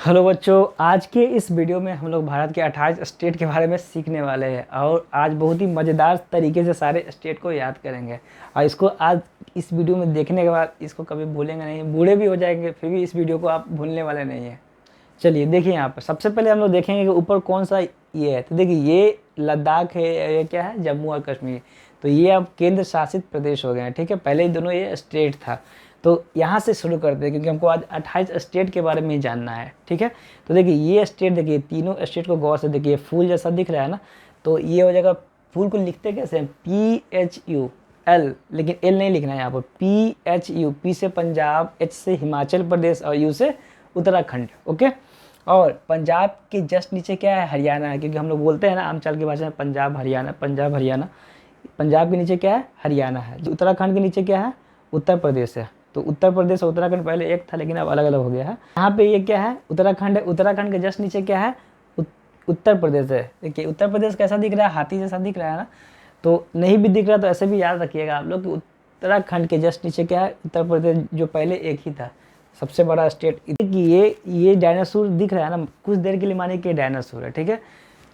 Hello बच्चों, आज के इस वीडियो में हम लोग भारत के 28 स्टेट के बारे में सीखने वाले हैं और आज बहुत ही मज़ेदार तरीके से सारे स्टेट को याद करेंगे। और इसको आज इस वीडियो में देखने के बाद इसको कभी भूलेंगे नहीं, बूढ़े भी हो जाएंगे फिर भी इस वीडियो को आप भूलने वाले नहीं हैं। चलिए देखिए, यहाँ पर सबसे पहले हम लोग देखेंगे कि ऊपर कौन सा ये है। तो देखिए, ये लद्दाख है, ये क्या है, जम्मू और कश्मीर। तो ये अब केंद्र शासित प्रदेश हो गए हैं, ठीक है। पहले ही दोनों ये स्टेट था। तो यहाँ से शुरू करते हैं क्योंकि हमको आज 28 स्टेट के बारे में ही जानना है, ठीक है। तो देखिए, ये स्टेट देखिए, तीनों स्टेट को गौर से देखिए, फूल जैसा दिख रहा है ना। तो ये हो जाएगा, फूल को लिखते कैसे हैं, PHUL, लेकिन एल नहीं लिखना है यहाँ पर, PHU। पी से पंजाब, एच से हिमाचल प्रदेश और यू से उत्तराखंड, ओके। और पंजाब के जस्ट नीचे क्या है, हरियाणा है, क्योंकि हम लोग बोलते हैं ना आमचाल की भाषा में पंजाब हरियाणा, पंजाब हरियाणा। पंजाब के नीचे क्या है, हरियाणा है। उत्तराखंड के नीचे क्या है, उत्तर प्रदेश है। तो उत्तर प्रदेश और उत्तराखंड पहले एक था लेकिन अब अलग अलग हो गया है। यहाँ पे ये क्या है, उत्तराखंड है। उत्तराखंड के जस्ट नीचे क्या है, उत्तर प्रदेश है। देखिए उत्तर प्रदेश कैसा दिख रहा है, हाथी जैसा दिख रहा है ना। तो नहीं भी दिख रहा तो ऐसे भी याद रखिएगा आप लोग कि उत्तराखंड के जस्ट नीचे क्या है, उत्तर प्रदेश, जो पहले एक ही था, सबसे बड़ा स्टेट। कि ये डायनासोर दिख रहा है ना, कुछ देर के लिए माने कि डायनासोर है, ठीक है।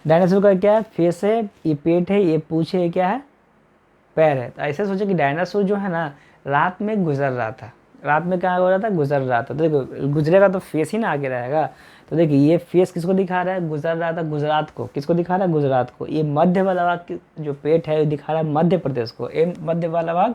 डायनासोर का क्या है, फेस है, ये पेट है, ये पूंछ है, ये क्या है, पैर है। तो ऐसे सोचे कि डायनासोर जो है ना रात में गुजर रहा था। रात में कहाँ हो रहा था, गुजर रहा था। तो देखो, गुजरेगा तो फेस ही ना आगे रहेगा। तो देखिए, ये फेस किसको दिखा रहा है, गुजर रहा था गुजरात को। किसको दिखा रहा है, गुजरात को। ये मध्य वाला भाग जो पेट है, दिखा रहा है मध्य प्रदेश को। ये मध्य वाला भाग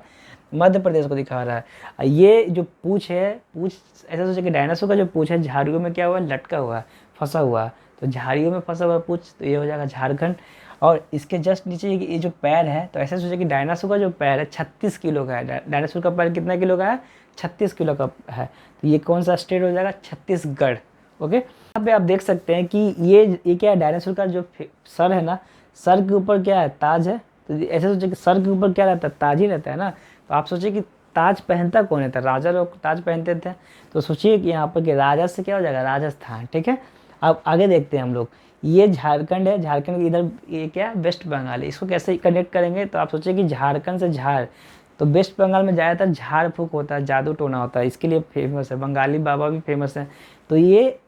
मध्य प्रदेश को दिखा रहा है। और ये जो पूंछ है, पूंछ ऐसा सोचे कि डायनासोर का जो पूंछ है झाड़ियों में क्या हुआ है, लटका हुआ है, फंसा हुआ है। तो झाड़ियों में फंसा हुआ पूंछ, तो ये हो जाएगा झारखंड। और इसके जस्ट नीचे ये जो पैर है, तो ऐसे सोचे कि डायनासोर का जो पैर है 36 किलो का है। डायनासोर का पैर कितना किलो का है, 36 किलो का है। तो ये कौन सा स्टेट हो जाएगा, छत्तीसगढ़, ओके। यहाँ पे आप देख सकते हैं कि ये क्या है, डायनासोर का जो सर है ना, सर के ऊपर क्या है, ताज है। तो ऐसे सोचे कि सर के ऊपर क्या रहता है, ताज ही रहता है ना। तो आप सोचिए कि ताज पहनता कौन है, था राजा लोग ताज पहनते थे। तो सोचिए कि यहाँ पर कि राजा से क्या हो जाएगा, राजस्थान, ठीक है। अब आगे देखते हैं हम लोग। ये झारखंड है, झारखंड के इधर ये क्या है, वेस्ट बंगाल है। इसको कैसे कनेक्ट करेंगे, तो आप सोचिए कि झारखंड से झार, तो वेस्ट बंगाल में ज़्यादातर झाड़ फूक होता है, जादू टोना होता है, इसके लिए फेमस है। बंगाली बाबा भी फेमस है। तो ये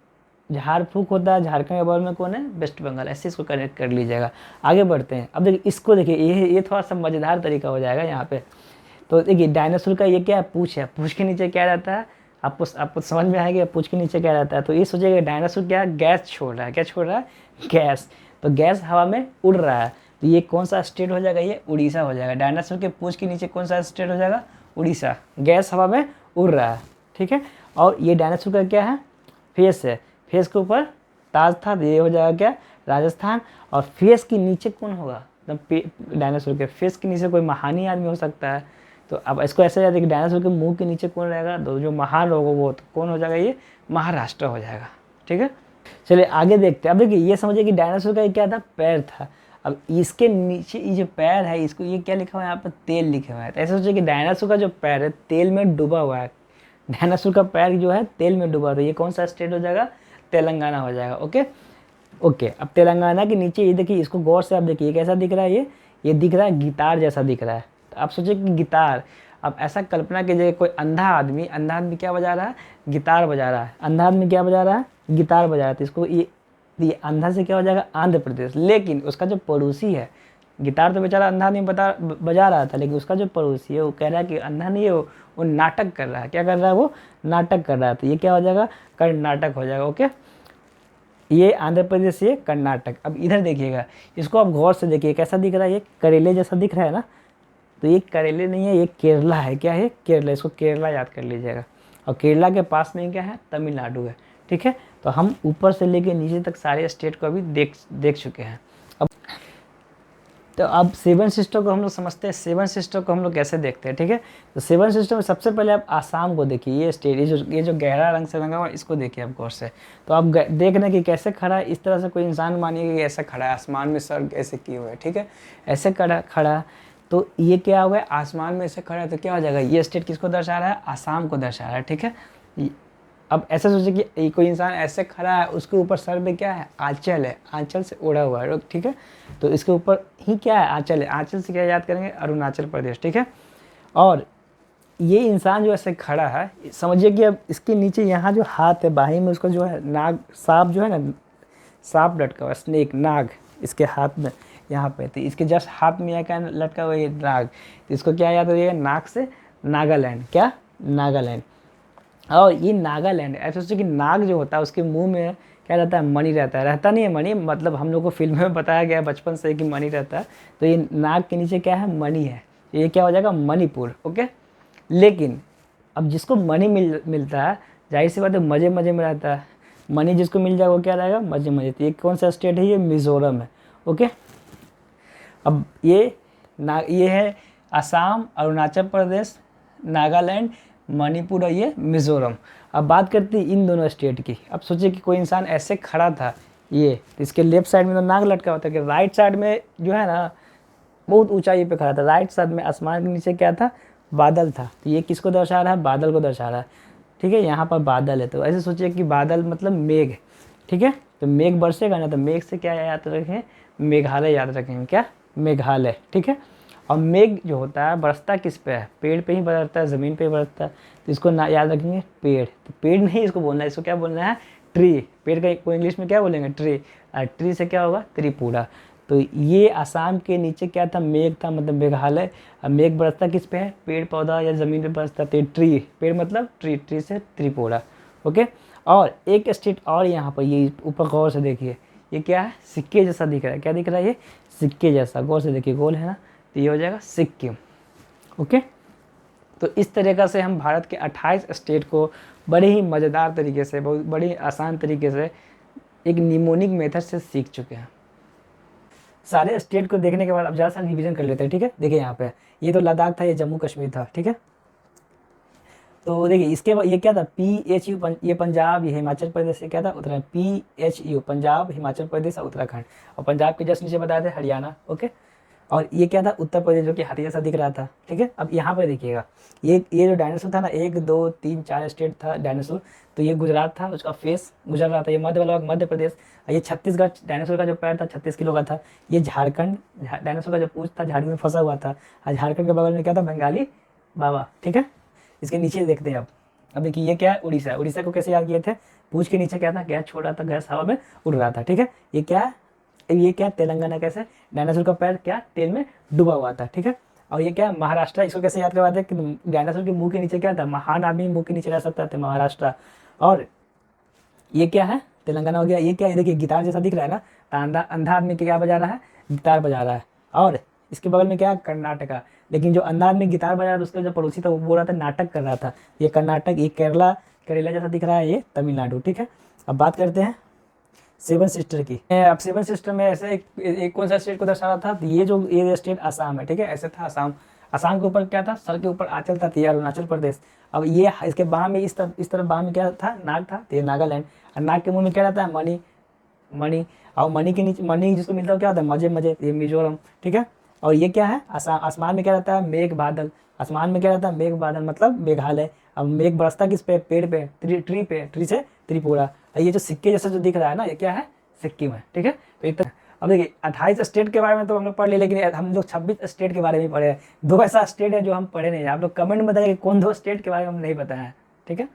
झाड़ फूक होता है झारखंड के बगल में कौन है, वेस्ट बंगाल। ऐसे इसको कनेक्ट कर लीजिएगा। आगे बढ़ते हैं। अब देखिए, इसको देखिए, ये थोड़ा सा मज़ेदार तरीका हो जाएगा यहाँ पे। तो देखिए, डायनासोर का ये क्या है, पूंछ है। पूंछ के नीचे क्या रहता है, आपको समझ में आएगा पूंछ के नीचे क्या रहता है। तो ये सोचिएगा डायनासोर क्या है, गैस छोड़ रहा है। क्या छोड़ रहा है, गैस। तो गैस हवा में उड़ रहा है। तो ये कौन सा स्टेट हो जाएगा, ये उड़ीसा हो जाएगा। डायनासोर के पूंछ के नीचे कौन सा स्टेट हो जाएगा, उड़ीसा। गैस हवा में उड़ रहा है, ठीक है। और ये डायनासोर का क्या है, फेस है। फेस के ऊपर ताज था, तो ये हो जाएगा क्या, राजस्थान। और फेस के नीचे कौन होगा, मतलब डायनासोर के फेस के नीचे कोई महानी आदमी हो सकता है। तो अब इसको ऐसे याद है कि डायनासोर के मुंह के नीचे कौन रहेगा, तो जो महान होगा वो, तो कौन हो जाएगा, ये महाराष्ट्र हो जाएगा, ठीक है। चलिए आगे देखते हैं। अब देखिए, ये समझिए कि डायनासोर का क्या था, पैर था। अब इसके नीचे ये जो पैर है, इसको ये क्या लिखा हुआ है, यहाँ पर तेल लिखा हुआ है। तो ऐसे सोचिए कि डायनासोर का जो पैर है तेल में डूबा हुआ है। डायनासोर का पैर जो है तेल में डूबा, तो ये कौन सा स्टेट हो जाएगा, तेलंगाना हो जाएगा, ओके। ओके, अब तेलंगाना के नीचे ये देखिए, इसको गौर से आप देखिए, कैसा दिख रहा है, ये दिख रहा है गिटार जैसा दिख रहा है। तो आप सोचिए कि गिटार, अब ऐसा कल्पना कीजिए कोई अंधा आदमी क्या बजा रहा है, गिटार बजा रहा है। अंधा आदमी क्या बजा रहा है, गिटार बजा रहा है। तो इसको ये अंधा से क्या हो जाएगा, आंध्र प्रदेश। लेकिन उसका जो पड़ोसी है, गिटार तो बेचारा अंधा आदमी बजा रहा था, लेकिन उसका जो पड़ोसी है वो कह रहा है कि अंधा नहीं है वो नाटक कर रहा है। क्या कर रहा है, वो नाटक कर रहा है। तो ये क्या हो जाएगा, कर्नाटक हो जाएगा, ओके। ये आंध्र प्रदेश, ये कर्नाटक। अब इधर देखिएगा, इसको आप गौर से देखिए, कैसा दिख रहा है, ये करेले जैसा दिख रहा है ना। तो ये करेले नहीं है, ये केरला है। क्या है, केरला। इसको केरला याद कर लीजिएगा। और केरला के पास में क्या है, तमिलनाडु है, ठीक है। तो हम ऊपर से लेके नीचे तक सारे स्टेट को अभी देख चुके हैं। तो अब सेवन सिस्टर को हम लोग समझते हैं। सेवन सिस्टर को हम लोग कैसे देखते हैं, ठीक है। तो सेवन सिस्टर में सबसे पहले आप आसाम को देखिए। ये स्टेट, ये जो गहरा रंग से रंगा हुआ, इसको देखिए आप गौर से। तो आप देख रहे हैं कि कैसे खड़ा है। इस तरह से कोई इंसान मानिए कि ऐसे खड़ा है, आसमान में सर ऐसे किए हुए है, ठीक है, ऐसे खड़ा। तो ये क्या हो गया, आसमान में ऐसे खड़ा है। तो क्या हो जाएगा, ये स्टेट किसको दर्शा रहा है, आसाम को दर्शा रहा है, ठीक है। अब ऐसे सोचिए कि कोई इंसान ऐसे खड़ा है, उसके ऊपर सर पे क्या है, आंचल है, आंचल से ओढ़ा हुआ है, ठीक है। तो इसके ऊपर ही क्या है, आंचल है। आंचल से क्या याद करेंगे, अरुणाचल प्रदेश, ठीक है। और ये इंसान जो ऐसे खड़ा है, समझिए कि अब इसके नीचे यहाँ जो हाथ है बाही में, उसका जो है नाग सांप जो है ना, सांप लटका हुआ, स्नेक नाग इसके हाथ में यहाँ पे, तो इसके जस्ट हाथ में क्या लटका हुआ ये नाग, तो इसको क्या याद रखिएगा, नाग से नागालैंड, क्या नागालैंड। और ये नागालैंड ऐसे सोचिए कि नाग जो होता है उसके मुंह में क्या रहता है, मणि रहता है, रहता नहीं है मणि, मतलब हम लोग को फिल्म में बताया गया है बचपन से कि मणि रहता है, तो ये नाग के नीचे क्या है, मणि है, ये क्या हो जाएगा, मणिपुर। ओके, लेकिन अब जिसको मनी मिलता है, जाहिर सी बात है मज़े मज़े में रहता है, मनी जिसको मिल जाए वो क्या रहेगा, मज़े मज़े। तो ये कौन सा स्टेट है, ये मिज़ोरम है। ओके, अब ये है असम, अरुणाचल प्रदेश, नागालैंड, मणिपुर और ये मिज़ोरम। अब बात करते हैं इन दोनों स्टेट की। अब सोचिए कि कोई इंसान ऐसे खड़ा था, ये तो इसके लेफ्ट साइड में तो नाग लटका होता है, कि राइट साइड में जो है ना बहुत ऊंचाई पे खड़ा था, राइट साइड में आसमान के नीचे क्या था, बादल था। तो ये किसको दर्शा रहा है, बादल को दर्शा रहा है। ठीक है, यहाँ पर बादल है, तो ऐसे सोचिए कि बादल मतलब मेघ। ठीक है, तो मेघ बरसेगा ना, तो मेघ से क्या याद रखें, मेघालय याद रखेंगे, क्या, मेघालय। ठीक है, और मेघ जो होता है बरसता किस पे है, पेड़ पे ही बरसता है, ज़मीन पे ही बरसता है, तो इसको ना याद रखेंगे पेड़। तो पेड़ नहीं इसको बोलना है, इसको क्या बोलना है, ट्री। पेड़ का को इंग्लिश में क्या बोलेंगे, ट्री। और ट्री से क्या होगा, त्रिपुरा। तो ये आसाम के नीचे क्या था, मेघ था, मतलब मेघालय। अब मेघ बरसता किस पे है, पेड़ पौधा या ज़मीन पे बरसता, तो ट्री, पेड़ मतलब ट्री, ट्री से त्रिपुरा। ओके, और एक स्टेट और यहाँ पर, ये ऊपर गौर से देखिए, ये क्या है, सिक्के जैसा दिख रहा है, क्या दिख रहा है, ये सिक्के जैसा, गौर से देखिए, गोल है ना, तो ये हो जाएगा सिक्किम। ओके, तो इस तरीक़ा से हम भारत के 28 स्टेट को बड़े ही मज़ेदार तरीके से, बहुत बड़ी आसान तरीके से एक निमोनिक मेथड से सीख चुके हैं। सारे स्टेट को देखने के बाद अब ज़्यादा सा रिवीजन कर लेते हैं। ठीक है, देखिए यहाँ पे ये तो लद्दाख था, ये जम्मू कश्मीर था। ठीक है, तो देखिए इसके ये क्या था, PHU, ये पंजाब, ये हिमाचल प्रदेश, से क्या था, उत्तराखंड। PHU पंजाब, हिमाचल प्रदेश और उत्तराखंड, और पंजाब के जस्ट नीचे बताया था हरियाणा। ओके, और ये क्या था, उत्तर प्रदेश, जो कि हाथी जैसा दिख रहा था। ठीक है, अब यहाँ पर देखिएगा, ये जो डायनासोर था ना, 1 2 3 4 स्टेट था डायनासोर, तो ये गुजरात था, उसका फेस गुजर रहा था, ये मध्य वाला मध्य प्रदेश। ये छत्तीसगढ़, डायनासोर का जो पैर था 36 किलो का था। ये झारखंड, डायनासोर का जो पूंछ था झाड़ी में फंसा हुआ था। और झारखंड के बगल में क्या था, बंगाली बाबा। ठीक है, इसके नीचे देखते हैं अब देखिए ये क्या है, उड़ीसा। उड़ीसा को कैसे याद किए थे, पूंछ के नीचे क्या था, गैस छोड़ रहा था, गैस हवा में उड़ रहा था। ठीक है, ये क्या है, ये क्या, तेलंगाना। कैसे, डायनासोर का पैर क्या, तेल में डूबा हुआ था। ठीक है, और ये क्या, महाराष्ट्र। इसको कैसे याद करवाते हैं कि डायनासोर के मुंह के नीचे क्या था, महान आदमी मुंह के नीचे रह सकता था, महाराष्ट्र। और ये क्या है, तेलंगाना हो गया। ये क्या है, देखिए गिटार जैसा दिख रहा है ना, तो अंधा अंधा आदमी क्या बजा रहा है, गिटार बजा रहा है। और इसके बगल में क्या है, कर्नाटका। लेकिन जो अंधा आदमी गिटार बजा रहा था, उसका जो पड़ोसी था वो बोल रहा था, नाटक कर रहा था। ये कर्नाटक, ये केरला, करेला जैसा दिख रहा है, ये तमिलनाडु। ठीक है, अब बात करते हैं 7 सिस्टर की। अब 7 सिस्टर में ऐसे एक कौन सा स्टेट को दर्शा रहा था, तो ये स्टेट आसाम है। ठीक है, ऐसे था आसाम। आसाम के ऊपर क्या था, सर के ऊपर आंचल था, तो ये अरुणाचल प्रदेश। अब ये इसके बाह में इस तरफ बाह में क्या था, नाग था, तो ये नागालैंड। और नाग के मुंह में क्या रहता है, मणि, मणि। और मणि के नीचे, मणि जिसको मिलता है क्या होता है, मजे मजे, तो ये मिजोरम। ठीक है, और ये क्या है, आसमान में क्या रहता है, मेघ बादल। आसमान में क्या रहता है, मेघ बादल, मतलब मेघालय। अब मेघ बरसता किस पे, पेड़ पे, ट्री पे, ट्री से त्रिपुरा। ये जो सिक्के जैसा जो दिख रहा है ना, ये क्या है, सिक्किम है। ठीक है, तो एक अब देखिए 28 स्टेट के बारे में तो हम लोग पढ़ लिए, लेकिन हम लोग 26 स्टेट के बारे में पढ़े हैं। 2 ऐसा स्टेट है जो हम पढ़े नहीं है। आप लोग कमेंट में बताइए कौन 2 स्टेट के बारे में हम नहीं पता है। ठीक है।